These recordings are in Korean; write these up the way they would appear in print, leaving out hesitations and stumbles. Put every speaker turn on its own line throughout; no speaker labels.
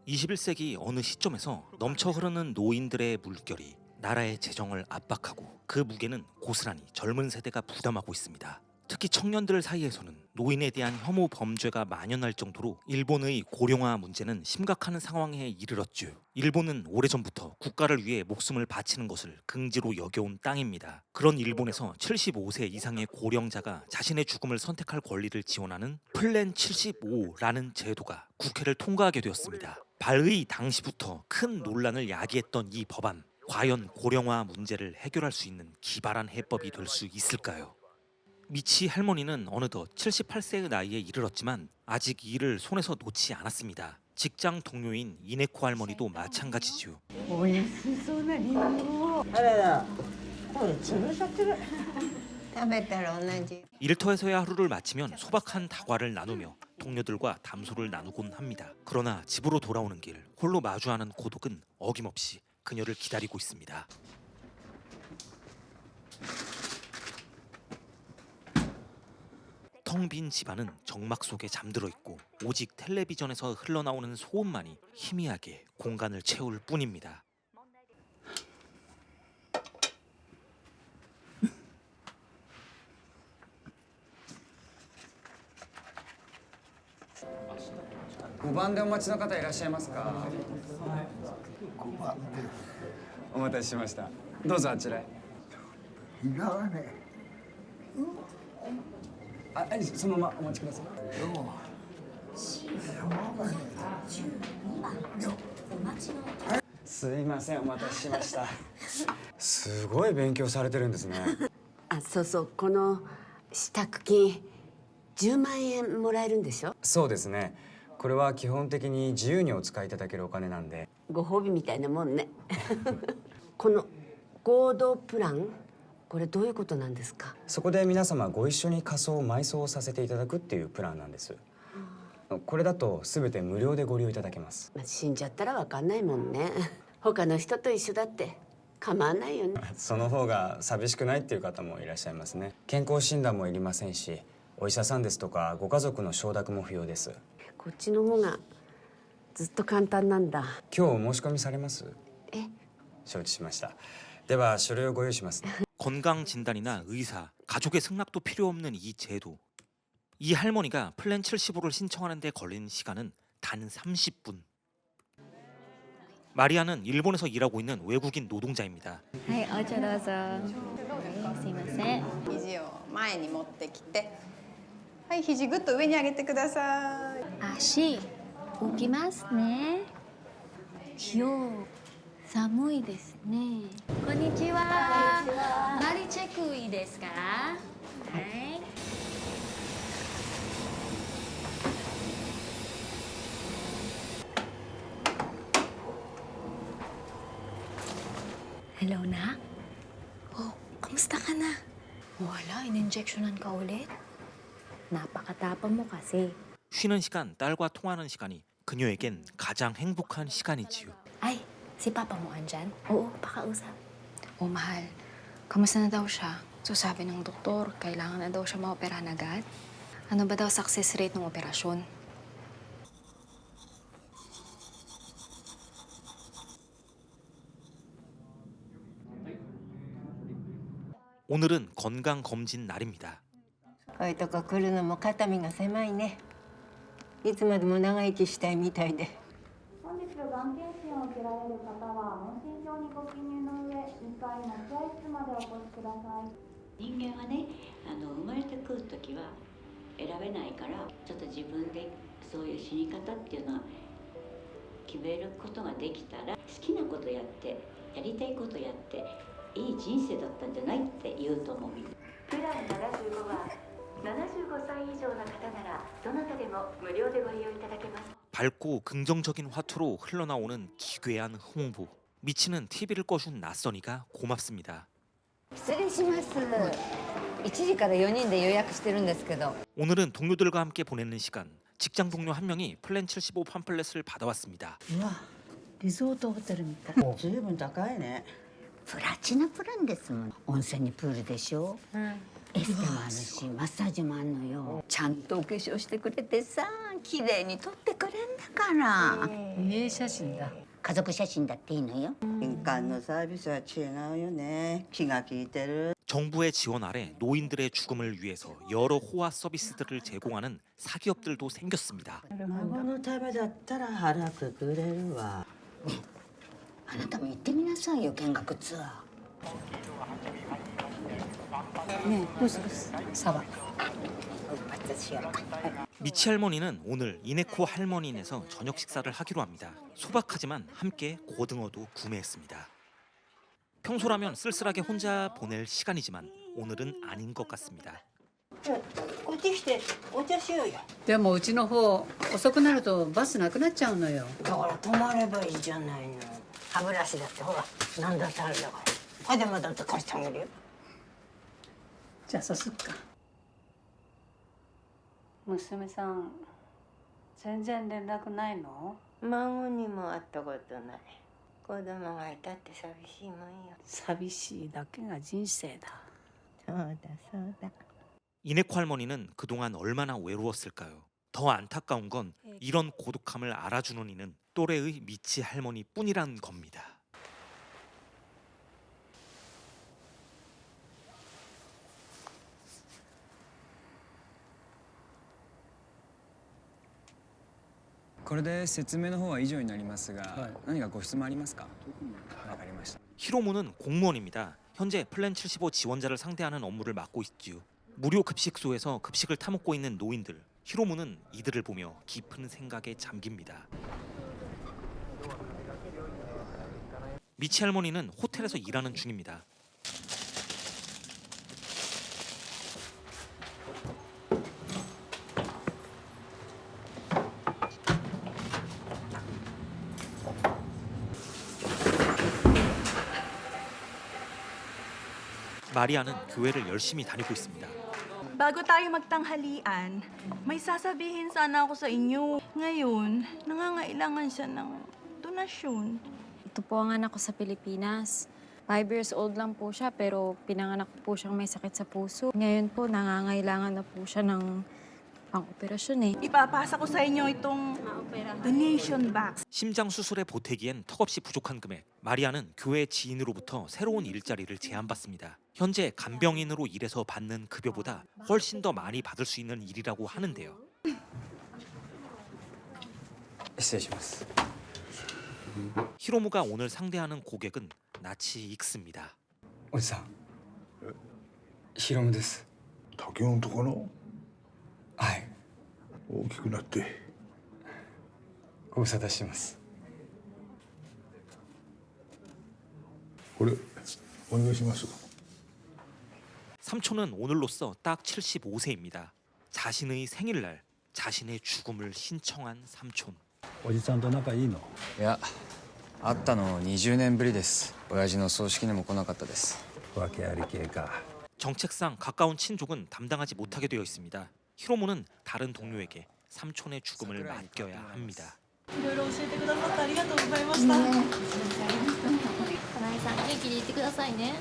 21세기 어느 시점에서 넘쳐 흐르는 노인들의 물결이 나라의 재정을 압박하고 그 무게는 고스란히 젊은 세대가 부담하고 있습니다. 특히 청년들 사이에서는 노인에 대한 혐오 범죄가 만연할 정도로 일본의 고령화 문제는 심각한 상황에 이르렀죠. 일본은 오래전부터 국가를 위해 목숨을 바치는 것을 긍지로 여겨온 땅입니다. 그런 일본에서 75세 이상의 고령자가 자신의 죽음을 선택할 권리를 지원하는 플랜 75라는 제도가 국회를 통과하게 되었습니다. 발의 당시부터 큰 논란을 야기했던 이 법안, 과연 고령화 문제를 해결할 수 있는 기발한 해법이 될 수 있을까요? 미치 할머니는 어느덧 78세의 나이에 이르렀지만 아직 일을 손에서 놓지 않았습니다. 직장 동료인 이네코 할머니도 마찬가지죠.
お安そうなリンゴ。あらら、これ潰しちゃってる。食べたら同じ。
일터에서야 하루를 마치면 소박한 다과를 나누며 동료들과 담소를 나누곤 합니다. 그러나 집으로 돌아오는 길 홀로 마주하는 고독은 어김없이 그녀를 기다리고 있습니다. 텅 빈 집안은 정막 속에 잠들어 있고 오직 텔레비전에서 흘러나오는 소음만이 희미하게 공간을 채울 뿐입니다.5
番でお待ちの方いらっしゃいますか。
5番で
お待たせしました。どうぞあちらへ。
日がはね、
あ、そのままお待ちください。
どうも。
すいません、お待たせしました。すごい勉強されてるんですね。
あ、そうそう、この支度金10万円もらえるんでしょ。
そうですね。これは基本的に自由にお使いいただけるお金なんで。
ご褒美みたいなもんね。この合同プラン、これどういうことなんですか。
そこで皆様ご一緒に仮装埋葬をさせていただくっていうプランなんです。これだと全て無料でご利用いただけます。
まあ、死んじゃったらわかんないもんね。他の人と一緒だって構わないよね。
その方が寂しくないっていう方もいらっしゃいますね。健康診断もいりませんし、お医者さんですとかご家族の承諾も不要です。
こっちの方がずっと簡単なんだ。
今日お申し込みされます？
え、
承知しました。では書類をご用意しますね。
건강 진단이나 의사, 가족의 승낙도 필요 없는 이 제도. 이 할머니가 플랜 75를 신청하는 데 걸린 시간은 단 30분. 마리아는 일본에서 일하고 있는 외국인 노동자입니다.
はい、お茶どうぞ。はい、すいません。
肘を前に持ってきて、はい、肘ぐっと上に上げてください。
足置きますね。今日寒いですね。こんにちは。マリチェックいいですか。はい。Hello na? Oh, kamusta ka na? Wala, in-injectionan ka ulit? Napakatapang mo kasi.
쉬는 시간, 딸과 통하는 시간이 그녀에겐 가장 행복한 시간이지요.
Ay, si Papa mo andyan? Oo, pakausap.
Oh, mahal. Kamusta na daw siya? So sabi ng doktor, kailangan na daw siya maoperahan agad. Ano ba daw success rate ng operasyon?
오늘은 건강 검진 날입니다.
こういうとこ来るのも肩身が狭いね。いつまでも長生きしたいみたいで。
本日がん検診を受けられる方は問診票にご記入の上、2階待合室までお越しください。
人間はね、生まれてくる時は選べないから、ちょっと自分でそういう死に方っていうのは決めることができたら、好きなことやってやりたいことやっていい人生だったんじゃないって言うと思う。
プラン75は75歳以上の方ならどなたでも無料でご利用いただけます。
밝고 긍정적인 화투로 흘러나오는 기괴한 홍보. 미치는 TV를 꺼준 낯선이가 고맙습니다.
失礼します。1時から4人で予約してるんですけど。
오늘은 동료들과 함께 보내는 시간. 직장 동료 한 명이 플랜 75 팜플렛을 받아왔습니다.
うわ、リゾートホテルみたい。随分高いね。プラチナプランですもん。温泉にプールでしょ。エステもあるしマッサージもあんのよ。ちゃんとお化粧してくれてさ、綺麗に撮ってくれんだから。
いい写真だ。
家族写真だっていいのよ。
民間のサービスは違うよね。気が利いてる。
정부의 지원 아래 노인들의 죽음을 위해서 여러 호화 서비스들을 제공하는 사기업들도 생겼습니다.
孫のためだったら腹くくれるわ。
あなたも行ってみなさいよ、見学ツアー。ねえ、どうする？サバ。私やるか。
미치 할머니는 오늘 이네코 할머니네에서 저녁 식사를 하기로 합니다. 소박하지만 함께 고등어도 구매했습니다. 평소라면 쓸쓸하게 혼자 보낼 시간이지만 오늘은 아닌 것 같습니다.
こっち来てお茶しようよ。
でもうちの方遅くなるとバスなくなっちゃうのよ。
だから泊まればいいじゃないの。歯ブラシだってほら、なんだってあるだから。パジャマだって貸してあげるよ。
じゃあそうすっか。
娘さん全然連絡ないの？
孫にも会ったことない。子供がいたって寂しいもんよ。
寂しいだけが人生だ。
そうだそうだ。
이네코 할머니는 그동안 얼마나 외로웠을까요? 더 안타까운 건 이런 고독함을 알아주는 이는 또래의 미치 할머니뿐이란 겁니다. 히로무는 공무원입니다. 현재 플랜 75 지원자를 상대하는 업무를 맡고 있지요. 무료 급식소에서 급식을 타먹고 있는 노인들. 히로무는 이들을 보며 깊은 생각에 잠깁니다. 미치 할머니는 호텔에서 일하는 중입니다. 마리아는 교회를 열심히 다니고 있습니다.
Bago tayo magtanghalian, may sasabihin sana ako sa inyo. Ngayon, nangangailangan siya ng donasyon.
Ito po ang anak ko sa Pilipinas. 5 years old lang po siya pero pinanganak po siyang may sakit sa puso. Ngayon po nangangailangan na po siya ng pang-operasyon eh.
Ipapasa ko sa inyo itong donation box.
심장 수술에 보태기엔 턱없이 부족한 금액. 마리아는 교회 지인으로부터 새로운 일자리를 제안받습니다. 현재 간병인으로 일해서 받는 급여보다 훨씬 더 많이 받을 수 있는 일이라고 하는데요.
失礼します。
히로무가 오늘 상대하는 고객은 낯이 익습니다.
おじさん、ヒロムです。
竹雄のとこの
はい。
大きくなって
ご無沙汰してます。
これお願いします。
삼촌은 오늘로써 딱 75세입니다. 자신의 생일날 자신의 죽음을 신청한 삼촌.
おじさんと仲いいの？
いや、会ったの20年ぶりです。親父の葬式にも来なかったです。
訳あり系か。
정책상 가까운 친족은 담당하지 못하게 되어 있습니다. 히로무는 다른 동료에게 삼촌의 죽음을 맡겨야 합니다.
いろいろ教えてくださってありがとうございました。
かなえさん元気でいてくださいね。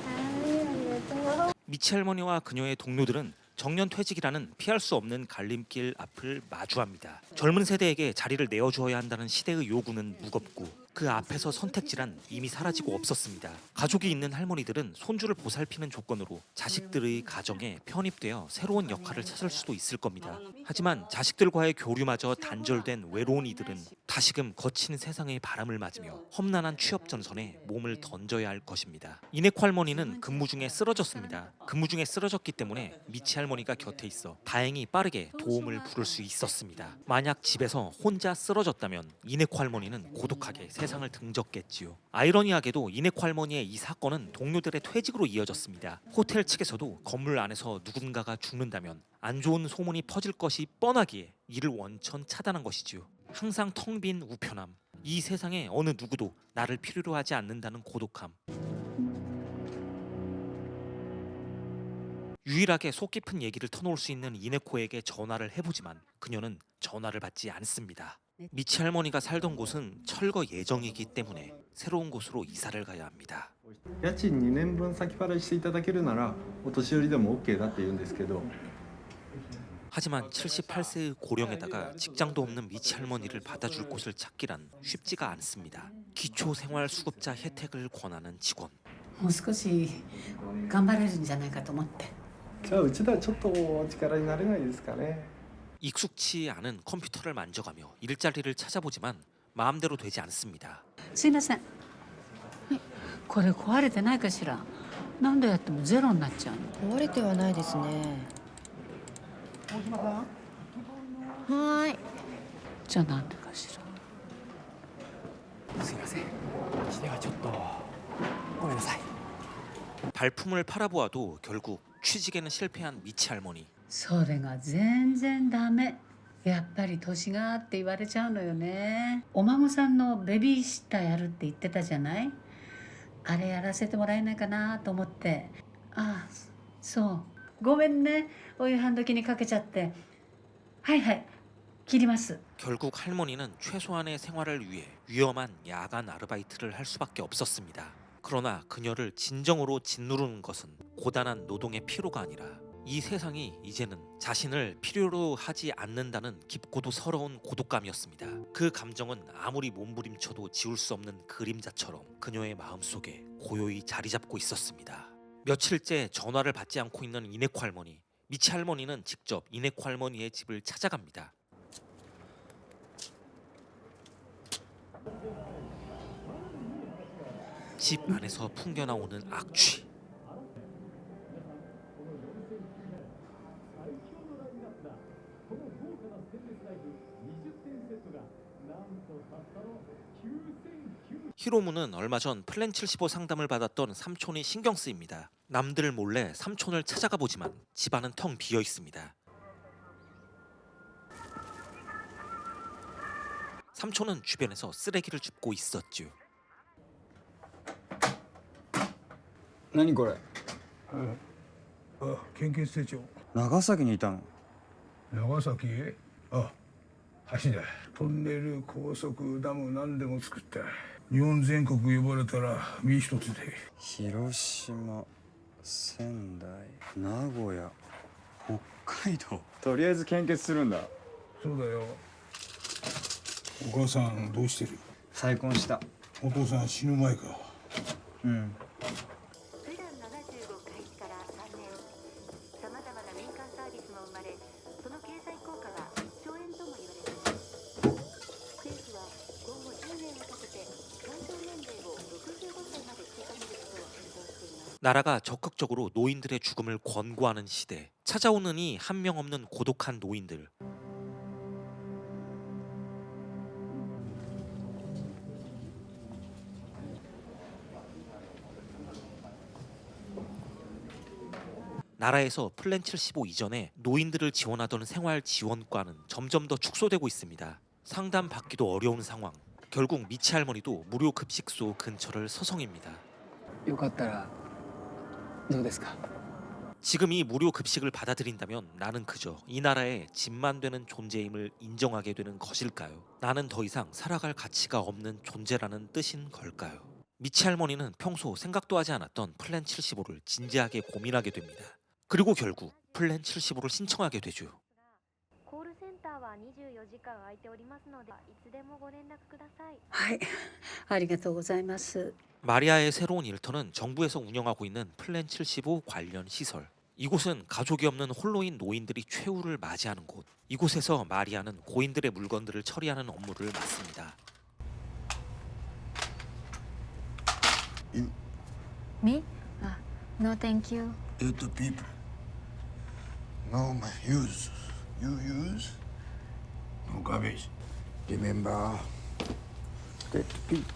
미치 할머니와 그녀의 동료들은 정년퇴직이라는 피할 수 없는 갈림길 앞을 마주합니다. 젊은 세대에게 자리를 내어주어야 한다는 시대의 요구는 무겁고 그 앞에서 선택지란 이미 사라지고 없었습니다. 가족이 있는 할머니들은 손주를 보살피는 조건으로 자식들의 가정에 편입되어 새로운 역할을 찾을 수도 있을 겁니다. 하지만 자식들과의 교류마저 단절된 외로운 이들은 다시금 거친 세상의 바람을 맞으며 험난한 취업 전선에 몸을 던져야 할 것입니다. 이네코 할머니는 근무 중에 쓰러졌습니다. 근무 중에 쓰러졌기 때문에 미치 할머니가 곁에 있어 다행히 빠르게 도움을 부를 수 있었습니다. 만약 집에서 혼자 쓰러졌다면 이네코 할머니는 고독하게 세상을 등졌겠지요. 아이러니하게도 이네코 할머니의 이 사건은 동료들의 퇴직으로 이어졌습니다. 호텔 측에서도 건물 안에서 누군가가 죽는다면 안 좋은 소문이 퍼질 것이 뻔하기에 이를 원천 차단한 것이지요. 항상 텅 빈 우편함. 이 세상에 어느 누구도 나를 필요로 하지 않는다는 고독함. 유일하게 속 깊은 얘기를 터놓을 수 있는 이네코에게 전화를 해보지만 그녀는 전화를 받지 않습니다. 미치 할머니가 살던 곳은 철거 예정이기 때문에 새로운 곳으로 이사를 가야 합니다.
家賃2年分先払いしていただけるならお年寄りでも OK だって言うんですけど
하지만 78세의 고령에다가 직장도 없는 미치 할머니를 받아줄 곳을 찾기란 쉽지가 않습니다. 기초생활수급자 혜택을 권하는 직원.
もう少し頑張れるんじゃないかと思って。
じゃあうちではちょっとお力になれないですかね
익숙치 않은 컴퓨터를 만져가며 일자리를 찾아보지만 마음대로 되지 않습니다.
すいません。これ壊れてないかしら。何度やってもゼロになっちゃうの。
壊れてはないですね。はい。
じゃあなんでかしら。
すいません。ではちょっとごめんなさい。
발품을 팔아보아도 결국 취직에는 실패한 미치 할머니.
それが全然ダメ。やっぱり年がって言われちゃうのよね。お孫さんのベビーシッターやるって言ってたじゃない。あれやらせてもらえないかなと思って。ああ、そう。ごめんね。お夕飯時にかけちゃって。はいはい。切ります。
결국 할머니는 최소한의 생활을 위해 위험한 야간 아르바이트를 할 수밖에 없었습니다. 그러나 그녀를 진정으로 짓누르는 것은 고단한 노동의 피로가 아니라 이 세상이 이제는 자신을 필요로 하지 않는다는 깊고도 서러운 고독감이었습니다. 그 감정은 아무리 몸부림쳐도 지울 수 없는 그림자처럼 그녀의 마음속에 고요히 자리 잡고 있었습니다. 며칠째 전화를 받지 않고 있는 이네코 할머니. 미치 할머니는 직접 이네코 할머니의 집을 찾아갑니다. 집 안에서 풍겨나오는 악취. 히로무는 얼마 전 플랜 75 상담을 받았던 삼촌이 신경 쓰입니다. 남들 몰래 삼촌을 찾아가 보지만 집안은 텅 비어 있습니다. 삼촌은 주변에서 쓰레기를 줍고 있었죠.
何これ
あ、献血手帳。
長崎にいたの
長崎へ。あ、橋だ。トンネル、高速、ダム何でも作った。日本全国呼ばれたら身一つで。
広島、仙台、名古屋、北海道。とりあえず献血するんだ。
そうだよ。お母さんどうしてる？
再婚した。
お父さん死ぬ前か。
うん。
プラン75開始から3年、さまざまな民間サービスも生まれ、その経済効果は1兆円とも言われています。政府は今後10年をかけて対象年齢を65歳まで引き下げることを検討しています。
나라가 적극적으로 노인들의 죽음을 권고하는 시대. 찾아오는 이 한 명 없는 고독한 노인들. 나라에서 플랜 75 이전에 노인들을 지원하던 생활지원과는 점점 더 축소되고 있습니다. 상담 받기도 어려운 상황. 결국 미치 할머니도 무료 급식소 근처를 서성입니다.
よかったらどうですか?
지금 이 무료 급식을 받아들인다면 나는 그저 이 나라의 집만 되는 존재임을 인정하게 되는 것일까요? 나는 더 이상 살아갈 가치가 없는 존재라는 뜻인 걸까요? 미치 할머니는 평소 생각도 하지 않았던 플랜 75를 진지하게 고민하게 됩니다. 그리고 결국 플랜 75를 신청하게 되죠.
コールセンターは24時間空いておりますので、いつでもご連絡ください。
はい、ありがとうございます。
마리아의 새로운 일터는 정부에서 운영하고 있는 플랜 75 관련 시설. 이곳은 가족이 없는 홀로인 노인들이 최후를 맞이하는 곳. 이곳에서 마리아는 고인들의 물건들을 처리하는 업무를 맡습니다.
Me? No, thank you.
Eat the people. No, man, use. You use. No garbage. Remember. Eat the people.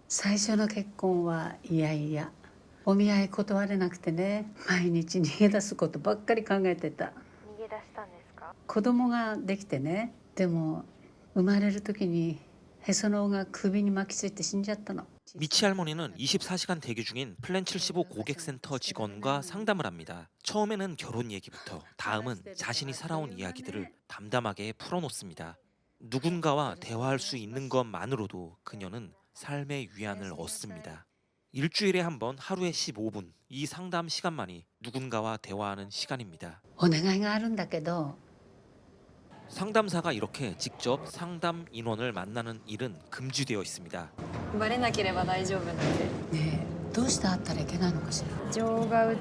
最初の結婚はいやいやお見合い断れなくてね毎日逃げ出すことばっかり考えてた。
逃げ出したんですか？
子供ができてねでも生まれる時にへその緒が首に巻きついて死んじゃったの。
미치 할머니는 24시간 대기 중인 플랜 75 고객센터 직원과 상담을 합니다. 처음에는 결혼 얘기부터, 다음은 자신이 살아온 이야기들을 담담하게 풀어놓습니다. 누군가와 대화할 수 있는 것만으로도 그녀는 삶의 위안을 얻습니다. 일주일에 한 번 하루에 15분, 이 상담 시간만이 누군가와 대화하는 시간입니다.
お願いがあるんだけど
상담사가 이렇게 직접 상담 인원을 만나는 일은 금지되어 있습니다.
バレなければ大丈夫なんで。
ねえどうして会ったらいけないのかしら
情が移っ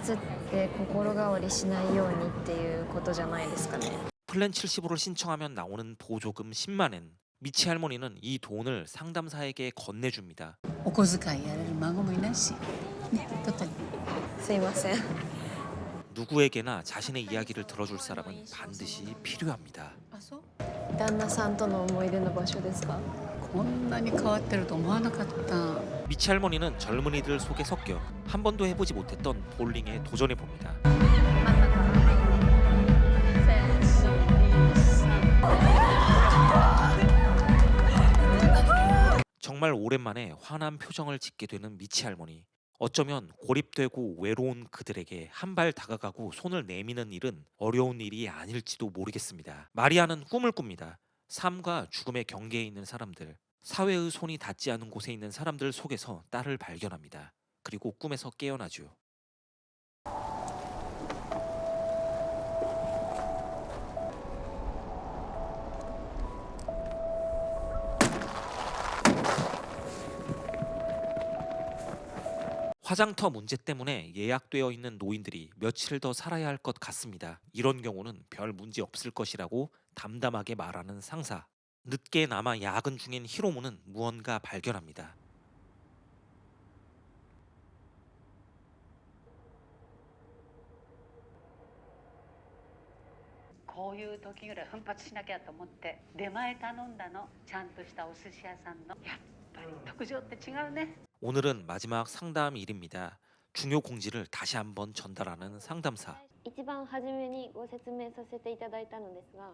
て心変わりしないようにっていうことじゃないですかね。
플랜 75를 신청하면 나오는 보조금 10만엔. 미치 할머니는 이 돈을 상담사에게 건네줍니다.
お小遣いやれる孫もいないしね取ったり
すいません。
누구에게나 자신의 이야기를 들어줄 사람은 반드시 필요합니다.
旦那さんとの思い出の場所ですか？
こんなに変わってると思わなかった
미치 할머니는 젊은이들 속에 섞여 한 번도 해보지 못했던 볼링에 도전해 봅니다. 정말 오랜만에 환한 표정을 짓게 되는 미치 할머니. 어쩌면 고립되고 외로운 그들에게 한 발 다가가고 손을 내미는 일은 어려운 일이 아닐지도 모르겠습니다. 마리아는 꿈을 꿉니다. 삶과 죽음의 경계에 있는 사람들, 사회의 손이 닿지 않은 곳에 있는 사람들 속에서 딸을 발견합니다. 그리고 꿈에서 깨어나죠. 화장터 문제 때문에 예약되어 있는 노인들이 며칠 더 살아야 할 것 같습니다. 이런 경우는 별 문제 없을 것이라고 담담하게 말하는 상사. 늦게 남아 야근 중인 히로무는 무언가 발견합니다.
こういう時ぐらい奮発しなきゃと思って出前頼んだのちゃんとしたお寿司屋さんのやっぱり特上って違うね
오늘은 마지막 상담일입니다. 중요 공지를 다시 한번 전달하는 상담사.
一番初めにご説明させていただいたのですが、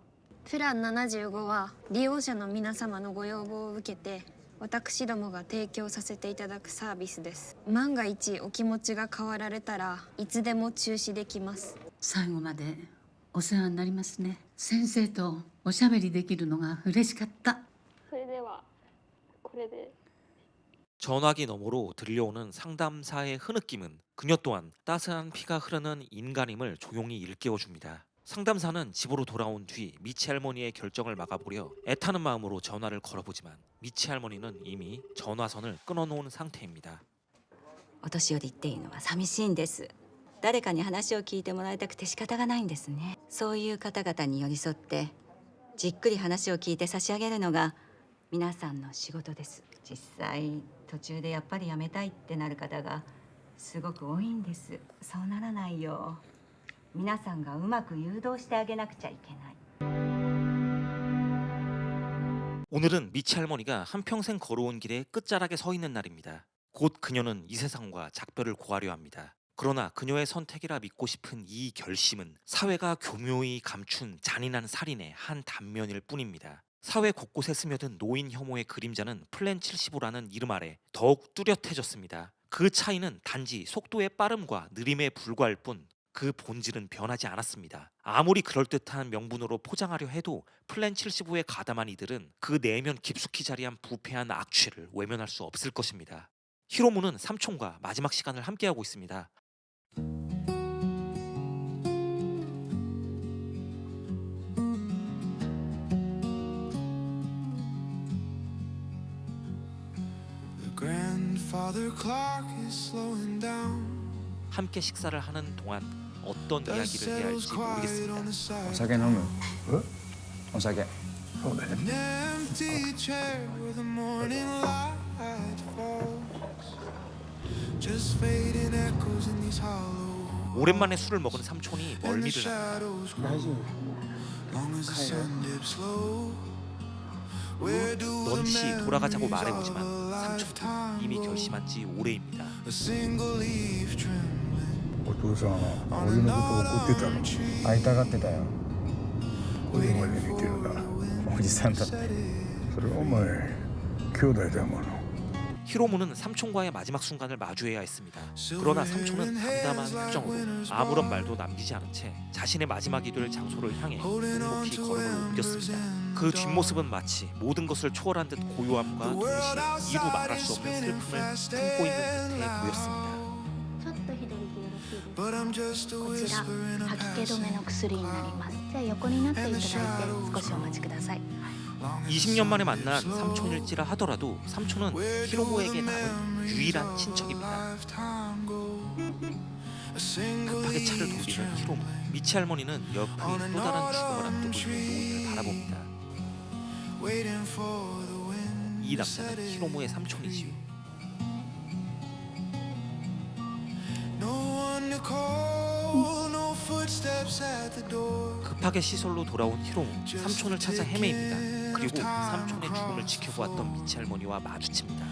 プラン75は利用者の皆様のご要望を受けて私どもが提供させていただくサービスです。万が一お気持ちが変わられたらいつでも中止できます。
最後までお世話になりますね先生とおしゃべりできるのが嬉しかった
それではこれで
전화기 너머로 들려오는 상담사의 흐느낌은 그녀 또한 따스한 피가 흐르는 인간임을 조용히 일깨워줍니다. 상담사는 집으로 돌아온 뒤 미치 할머니의 결정을 막아보려 애타는 마음으로 전화를 걸어보지만 미치 할머니는 이미 전화선을 끊어놓은 상태입니다.
お年寄りっていうのは寂しいんです。誰かに話を聞いてもらいたくて仕方がないんですね。そういう方々に寄り添ってじっくり話を聞いて差し上げるのが皆さんの仕事です。実際途中でやっぱりやめたいってなる方がすごく多いんです。そうならないよう皆さんがうまく誘導してあげなくちゃいけない。
오늘은 미치 할머니가 한평생 걸어온 길에 끝자락에 서 있는 날입니다. 곧 그녀는 이 세상과 작별을 고하려 합니다. 그러나 그녀의 선택이라 믿고 싶은 이 결심은 사회가 교묘히 감춘 잔인한 살인의 한 단면일 뿐입니다. 사회 곳곳에 스며든 노인 혐오의 그림자는 플랜 75라는 이름 아래 더욱 뚜렷해졌습니다. 그 차이는 단지 속도의 빠름과 느림에 불과할 뿐 그 본질은 변하지 않았습니다. 아무리 그럴듯한 명분으로 포장하려 해도 플랜 75에 가담한 이들은 그 내면 깊숙이 자리한 부패한 악취를 외면할 수 없을 것입니다. 히로무는 삼촌과 마지막 시간을 함께하고 있습니다. 함께 식사를 하는 동안 어떤 이야기를 해야 할지 모르겠습니다.
お酒飲む？お酒。
そうだね
오랜만에 술을 먹은 삼촌이 멀미를 합니다. 넌시 돌아가자고 말해보지만 삼촌도 이미 결심한 지 오래입니다.
お父さんは俺のことを怒ってたの
会いたがってたよ。
俺まで似てるな
おじさんだって。
それはお前兄弟だもの
히로무는 삼촌과의 마지막 순간을 마주해야 했습니다. 그러나 삼촌은 담담한 표정으로 아무런 말도 남기지 않은 채 자신의 마지막이 될 장소를 향해 묵묵히 걸음을 옮겼습니다. 그 뒷모습은 마치 모든 것을 초월한 듯 고요함과 동시에 이루 말할 수 없는 슬픔을 품고 있는 듯해 보였습니다.
ちょっと左手よろしいですか。こちら吐き気止めの薬になります。じゃあ横になっていただいて少しお待ちください。
20년 만에 만난 삼촌일지라 하더라도 삼촌은 히로무에게 남은 유일한 친척입니다. 급하게 차를 돌리는 히로무. 미치 할머니는 옆에 또 다른 죽음을 앞두고 있는 노인을 바라봅니다. 이 남자는 히로무의 삼촌이지요. 급하게 시설로 돌아온 히로무. 삼촌을 찾아 헤매입니다. 그리고 삼촌의 죽음을 지켜보았던 미치 할머니와 마주칩니다.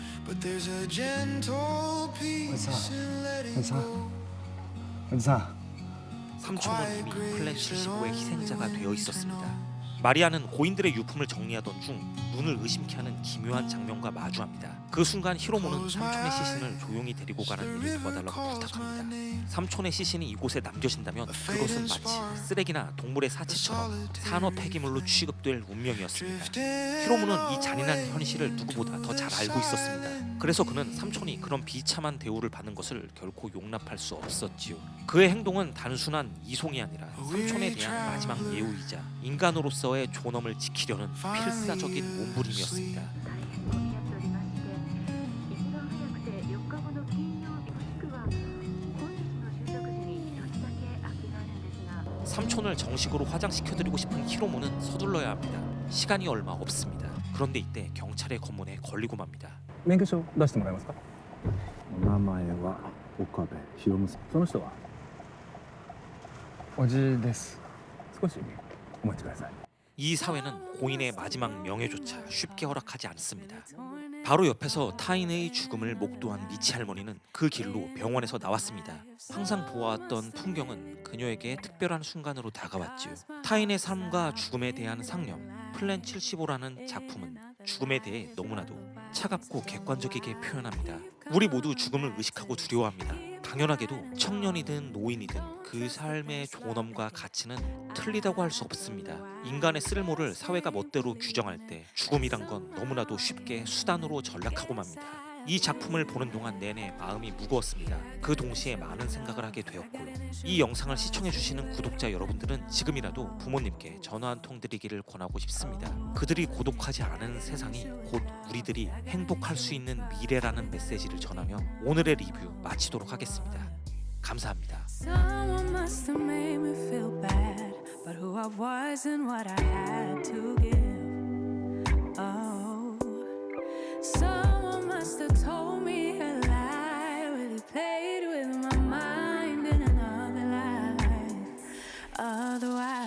삼촌은 이미 플랜 75의 희생자가 되어 있었습니다. 마리아는 고인들의 유품을 정리하던 중 눈을 의심케 하는 기묘한 장면과 마주합니다. 그 순간 히로무는 삼촌의 시신을 조용히 데리고 가는 일을 도와달라고 부탁합니다. 삼촌의 시신이 이곳에 남겨진다면 그것은 마치 쓰레기나 동물의 사체처럼 산업 폐기물로 취급될 운명이었습니다. 히로무는 이 잔인한 현실을 누구보다 더 잘 알고 있었습니다. 그래서 그는 삼촌이 그런 비참한 대우를 받는 것을 결코 용납할 수 없었지요. 그의 행동은 단순한 이송이 아니라 삼촌에 대한 마지막 예우이자 인간으로서의 존엄을 지키려는 필사적인 몸부림이었습니다. 삼촌을 정식으로 화장시켜드리고 싶은 히로무는 서둘러야 합니다. 시간이 얼마 없습니다. 그런데 이때 경찰의 검문에 걸리고 맙니다.
免許証出してもらえますか。お名前は岡部博文さん。その人は
おじです。
少しお待ちください。
이 사회는 고인의 마지막 명예조차 쉽게 허락하지 않습니다. 바로 옆에서 타인의 죽음을 목도한 미치 할머니는 그 길로 병원에서 나왔습니다. 항상 보아왔던 풍경은 그녀에게 특별한 순간으로 다가왔지요. 타인의 삶과 죽음에 대한 상념, 플랜 75라는 작품은 죽음에 대해 너무나도 차갑고 객관적이게 표현합니다. 우리 모두 죽음을 의식하고 두려워합니다. 당연하게도 청년이든 노인이든 그 삶의 존엄과 가치는 틀리다고 할 수 없습니다. 인간의 쓸모를 사회가 멋대로 규정할 때 죽음이란 건 너무나도 쉽게 수단으로 전락하고 맙니다. 이 작품을 보는 동안 내내 마음이 무거웠습니다. 그 동시에 많은 생각을 하게 되었고요. 이 영상을 시청해주시는 구독자 여러분들은 지금이라도 부모님께 전화 한 통 드리기를 권하고 싶습니다. 그들이 고독하지 않은 세상이 곧 우리들이 행복할 수 있는 미래라는 메시지를 전하며 오늘의 리뷰 마치도록 하겠습니다. 감사합니다.
Someone must have made me feel bad, but who I was and what I had to give. Oh, someone must have told me a lie, really played with my mind in another life. Otherwise